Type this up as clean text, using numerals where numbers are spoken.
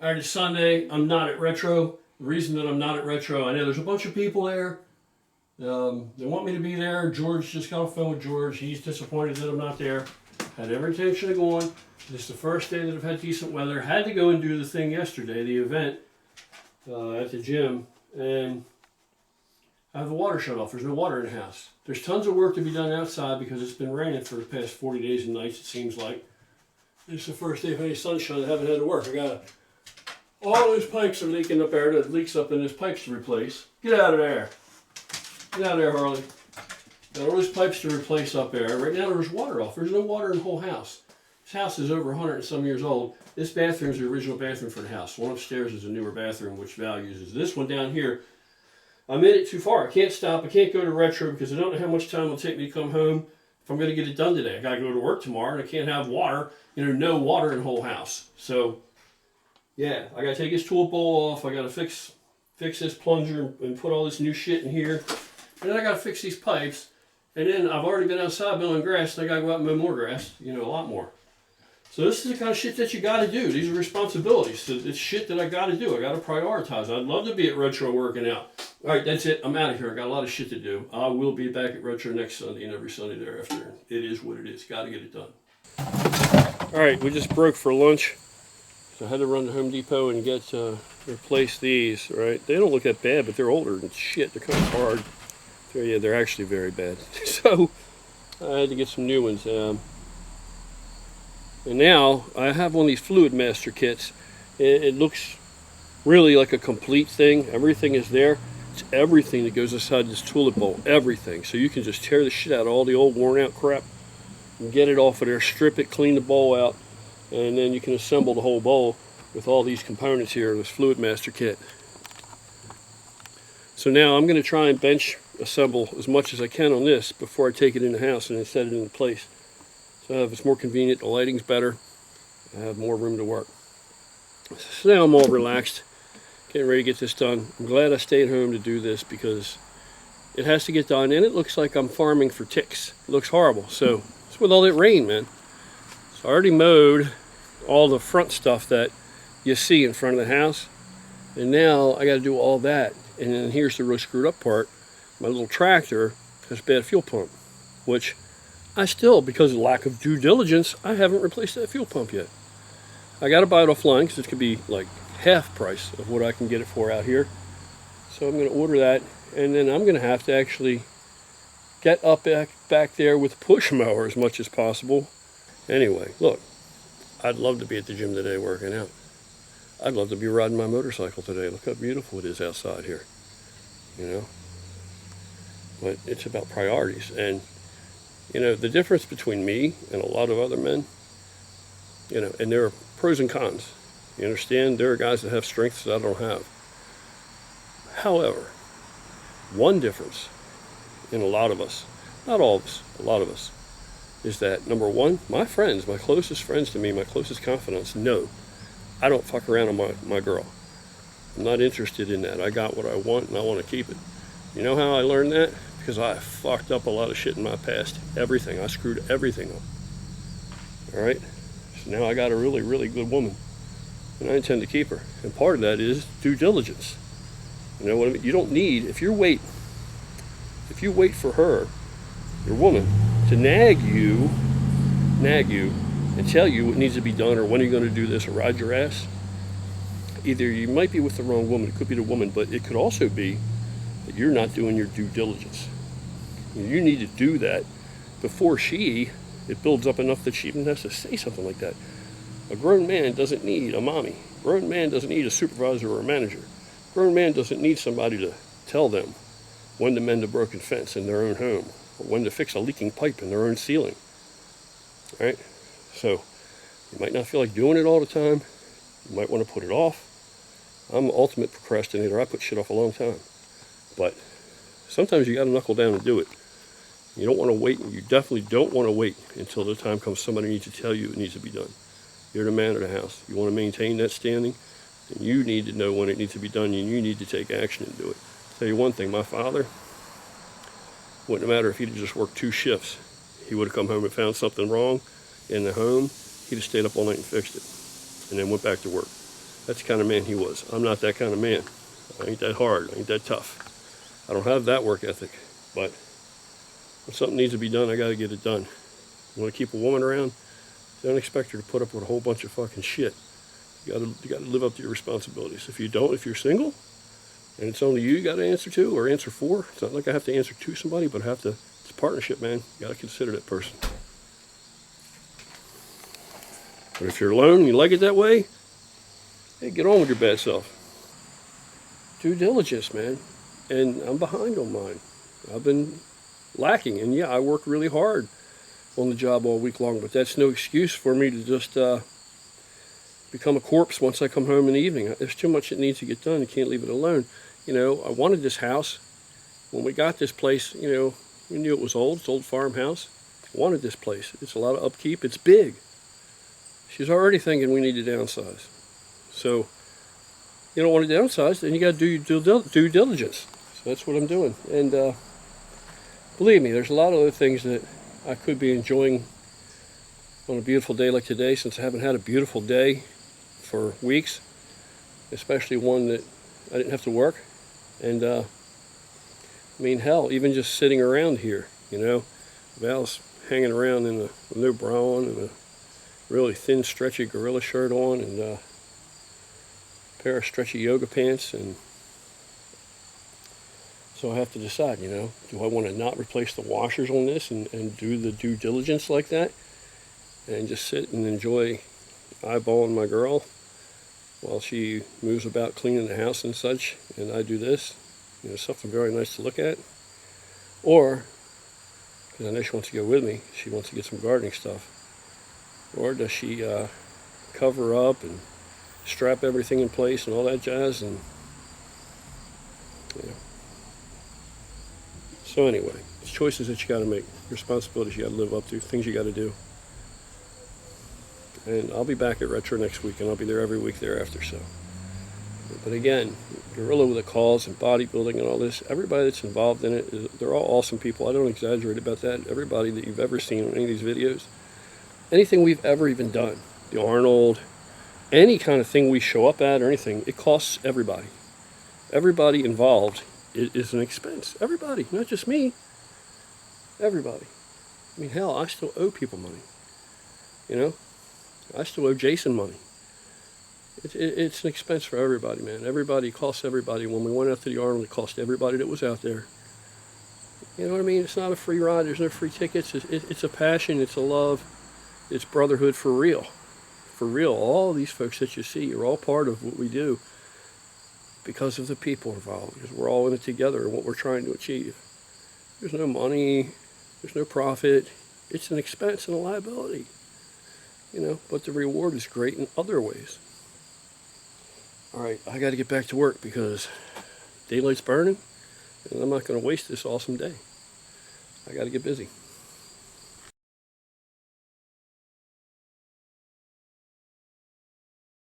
All right, it's Sunday. I'm not at Retro. The reason that I'm not at Retro, I know there's a bunch of people there. They want me to be there. George just got off the phone with George. He's disappointed that I'm not there. Had every intention of going. This is the first day that I've had decent weather. Had to go and do the thing yesterday, the event at the gym, and I have the water shut off. There's no water in the house. There's tons of work to be done outside because it's been raining for the past 40 days and nights, it seems like. This is the first day of any sunshine. I haven't had to work. I got all those pipes are leaking up there. The leaks up in this pipes to replace. Get out of there. Get out of there, Harley. Got all those pipes to replace up there. Right now there's water off. There's no water in the whole house. This house is over 100 and some years old. This bathroom is the original bathroom for the house. One upstairs is a newer bathroom, which Val uses. This one down here, I'm in it too far. I can't stop. I can't go to Retro because I don't know how much time it'll take me to come home if I'm going to get it done today. I got to go to work tomorrow and I can't have water. No water in the whole house. So, yeah, I got to take this tool bowl off. I got to fix this plunger and put all this new shit in here. And then I got to fix these pipes. And then I've already been outside mowing grass and I got to go out and mow more grass. A lot more. So this is the kind of shit that you got to do. These are responsibilities. So it's shit that I got to do. I got to prioritize. I'd love to be at Retro working out. All right, that's it. I'm out of here. I got a lot of shit to do. I will be back at Retro next Sunday and every Sunday thereafter. It is what it is. Got to get it done. All right, we just broke for lunch. So I had to run to Home Depot and get replace these. Right? They don't look that bad, but they're older and shit. They're kind of hard. Yeah, they're actually very bad. So I had to get some new ones. And now I have one of these Fluid Master kits. It looks really like a complete thing. Everything is there. It's everything that goes inside this toilet bowl. Everything. So you can just tear the shit out of all the old worn out crap and get it off of there, strip it, clean the bowl out, and then you can assemble the whole bowl with all these components here, this Fluid Master kit. So now I'm going to try and bench assemble as much as I can on this before I take it in the house and then set it into place. So if it's more convenient, the lighting's better, I have more room to work. So now I'm all relaxed, getting ready to get this done. I'm glad I stayed home to do this because it has to get done, and it looks like I'm farming for ticks. It looks horrible. So it's with all that rain, man. So I already mowed all the front stuff that you see in front of the house, and now I got to do all that. And then here's the really screwed up part. My little tractor has a bad fuel pump, which I still, because of lack of due diligence, I haven't replaced that fuel pump yet. I got to buy it offline because it could be like half price of what I can get it for out here. So I'm going to order that, and then I'm going to have to actually get up back there with a push mower as much as possible. Anyway, look, I'd love to be at the gym today working out. I'd love to be riding my motorcycle today. Look how beautiful it is outside here, But it's about priorities. And, the difference between me and a lot of other men, and there are pros and cons. You understand? There are guys that have strengths that I don't have. However, one difference in a lot of us, not all of us, a lot of us, is that, number one, my friends, my closest friends to me, my closest confidants, know I don't fuck around on my girl. I'm not interested in that. I got what I want and I want to keep it. You know how I learned that? Because I fucked up a lot of shit in my past. Everything. I screwed everything up. All right? So now I got a really, really good woman. And I intend to keep her. And part of that is due diligence. You know what I mean? You don't need, if you wait for her, your woman, to nag you, and tell you what needs to be done or when you're going to do this or ride your ass, either you might be with the wrong woman, it could be the woman, but it could also be that you're not doing your due diligence. You need to do that before it builds up enough that she even has to say something like that. A grown man doesn't need a mommy. A grown man doesn't need a supervisor or a manager. A grown man doesn't need somebody to tell them when to mend a broken fence in their own home or when to fix a leaking pipe in their own ceiling. All right? So you might not feel like doing it all the time. You might want to put it off. I'm an ultimate procrastinator. I put shit off a long time. But sometimes you got to knuckle down and do it. You don't want to wait. You definitely don't want to wait until the time comes somebody needs to tell you it needs to be done. You're the man of the house. You want to maintain that standing, and you need to know when it needs to be done, and you need to take action and do it. I'll tell you one thing, my father, wouldn't matter if he'd just worked 2 shifts. He would have come home and found something wrong in the home. He'd have stayed up all night and fixed it, and then went back to work. That's the kind of man he was. I'm not that kind of man. I ain't that hard. I ain't that tough. I don't have that work ethic. But when something needs to be done, I got to get it done. You want to keep a woman around? Don't expect her to put up with a whole bunch of fucking shit. You gotta live up to your responsibilities. If you don't, if you're single, and it's only you got to answer to or answer for, it's not like I have to answer to somebody, but I have to. It's a partnership, man. You got to consider that person. But if you're alone and you like it that way, hey, get on with your bad self. Due diligence, man. And I'm behind on mine. I've been lacking, and yeah, I work really hard on the job all week long, but that's no excuse for me to just become a corpse once I come home in the evening. There's too much that needs to get done. You can't leave it alone. You know, I wanted this house. When we got this place, you know, we knew it was old. It's an old farmhouse. I wanted this place. It's a lot of upkeep. It's big. She's already thinking we need to downsize. So, you don't want to downsize, then you got to do your due diligence. So that's what I'm doing. And believe me, there's a lot of other things that I could be enjoying on a beautiful day like today, since I haven't had a beautiful day for weeks, especially one that I didn't have to work. And I mean, hell, even just sitting around here, you know, Val's hanging around with no bra on and a really thin, stretchy gorilla shirt on and a pair of stretchy yoga pants. And so I have to decide, you know, do I want to not replace the washers on this and do the due diligence like that and just sit and enjoy eyeballing my girl while she moves about cleaning the house and such, and I do this, you know, something very nice to look at? Or, because I know she wants to go with me, she wants to get some gardening stuff. Or does she cover up and strap everything in place and all that jazz? And you know. So anyway, it's choices that you got to make, responsibilities you got to live up to, things you got to do. And I'll be back at Retro next week, and I'll be there every week thereafter. So, but again, gorilla with the calls and bodybuilding and all this, everybody that's involved in it, they're all awesome people. I don't exaggerate about that. Everybody that you've ever seen on any of these videos, anything we've ever even done, the Arnold, any kind of thing we show up at or anything, it costs everybody. Everybody involved is an expense. Everybody, not just me. Everybody. I mean, hell, I still owe people money. You know? I still owe Jason money. It's an expense for everybody, man. Everybody, costs everybody. When we went out to the Arnold, it cost everybody that was out there. You know what I mean? It's not a free ride. There's no free tickets. It's a passion. It's a love. It's brotherhood for real. For real. All these folks that you see are all part of what we do because of the people involved. Because we're all in it together and what we're trying to achieve. There's no money. There's no profit. It's an expense and a liability. You know, but the reward is great in other ways. All right, I got to get back to work because daylight's burning, and I'm not going to waste this awesome day. I got to get busy.